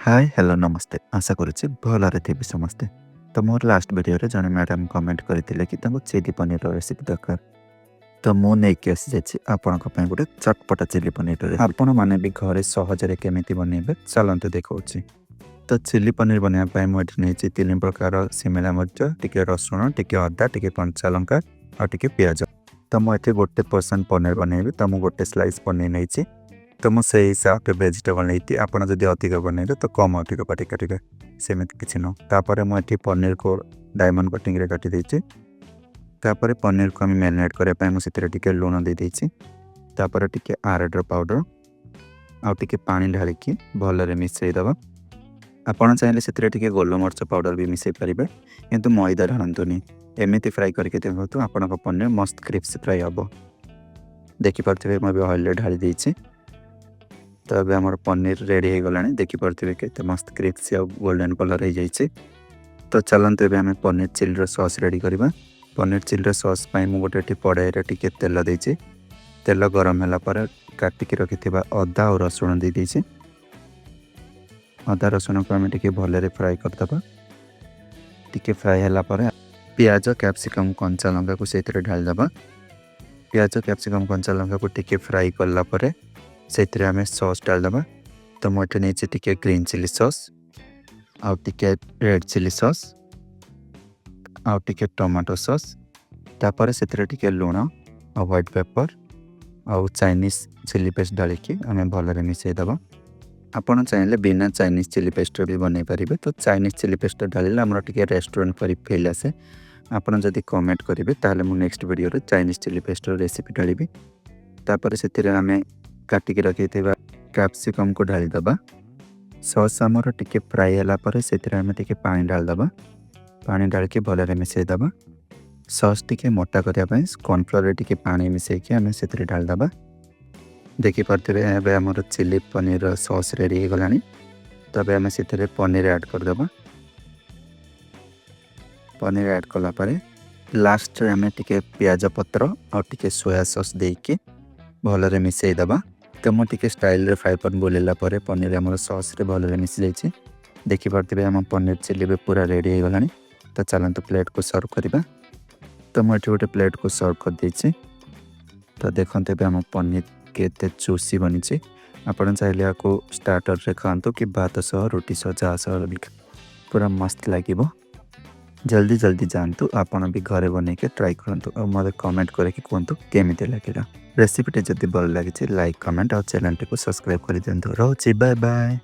Hi hello नमस्ते आशा करुच्ची भलरे थे समस्ते। तो मोर लास्ट वीडियो रे जने मैडम कमेंट करथिले कि तांको चिली पनीर रेसिपी दरकार। तो मु नेकी आसी जाछि आपनक पय गुटे चटपटा चिली पनीर रेसिपी। आपण माने भी घरे सहजरे केमिति बनेबे चलंतु देखौछि। तो चिली पनीर बनेबा पय मु एठी नेछि 3 प्रकार शिमला मिर्च, टिके रसुण, टिके अदा, टिके कंचा लंका और टिके प्याज। तो मु एठी गोटे पर्सन पनीर बनेबे तो मु गोटे स्लाइस पनीर नेछि। तो मु से हिसाब से वेजिटेबल नहीं आपड़ जदि अधिक बनइले तो कम अधिक काटिके सेमती किसी न तापर मुझे पनीर को डायमंड कटिंग रे काटी देछि। तापर पनीर को हम मैरिनेट करने मुझे टिके लुण दे देछि। तापर टिके आरडर पाउडर आउ टिके पानी ढालिकी भलरे मिसई दबा। आपण चाहिए से टिके गोलमर्च पाउडर भी मिसई पारे किंतु मैदा ढालतुनि एमती फ्राए करके देखो आपण पनीर मस्त क्रिप्स फ्राए हम देखिपे मुझे ऑयल ढाली देछि। तो अब आम पनीर रेडी हो गला देखिपे के मस्त क्रिप्सी आ गोल्डन कलर हो जाइए। तो चलते एम पनीर चिल्ली सॉस रेडी करवा। पनीर चिल्ली सॉस मुझे गोटे पड़ाई टिके तेल देछि। तेल गरम है काटिकी रखि अदा और रसुण दे देछि। अदा रसुण को आम टे भलरे फ्राए करदे। टिके फ्राए है प्याज कैप्सिकम कंचा लंका को से ढालीदे। प्याज कैप्सिकम कंचा लंका को टिके फ्राए कलापर से आम सॉस डालदे। तो मुझे नहीं टिके ग्रीन चिली सॉस आउ टिके रेड चिली सॉस आउ टिके टमाटो सॉस। तापर से टिके लुण और व्हाइट पेपर आउ चाइनीज चिली पेस्ट डालिकी आम भलरे मिसईदे। आपड़ चाहिए बिना चाइनीज चिली पेस्ट भी बनई पारे। तो चाइनीज चिली पेस्ट डाले आम टे रेस्टोरेंट पर फील आसे। आपड़ जदि कमेंट करेंगे ताहले मु नेक्स्ट वीडियो रे चाइनीज चिली पेस्ट रेसिपी डाली। तापर से आम काटिकी रखि कैप्सिकम को ढालीदे। सॉस आमर टिके फ्राए है से टिके पानी ढालीदे। पानी डाल भलरे मिसईदे। सॉस टिके मोटा करने कॉर्नफ्लोर टिके पानी मिसईकि आम से ढालीदे। देखिपे आम चिली पनीर सॉस रेडी हो गला। तब आम से पनीर ऐड करदे। पनीर ऐड कलापर लास्ट आम टिके प्याज पत्र और टिके सोया सॉस देकी भलरे मिसईदे। तो मुझे स्टाइल फ्राए पैन बुलेला पनीर आम सॉस रे भलरे मिसी जाइए। देखिपे आम पनीर चिल्ली भी पूरा रेडी हो गला। तो चलते प्लेट को सर्व करवा। तो मुझे गोटे प्लेट को सर्व कर देछि। तो देखते आम पनीर के चूसी बनी। आपड़ चाहिए आपको स्टार्टर रे खातु कि भात सह रोटी सह जा सह भी पूरा मस्त लगे। जल्दी जल्दी जानतु आपन भी घरे बन के ट्राई करंतु और मत कमेंट करके कहतु केमिति लगिला। रेसिपीटे जदि भल लगे लाइक कमेंट और चैनल को सब्सक्राइब कर दिंतु। रोची बाय बाय।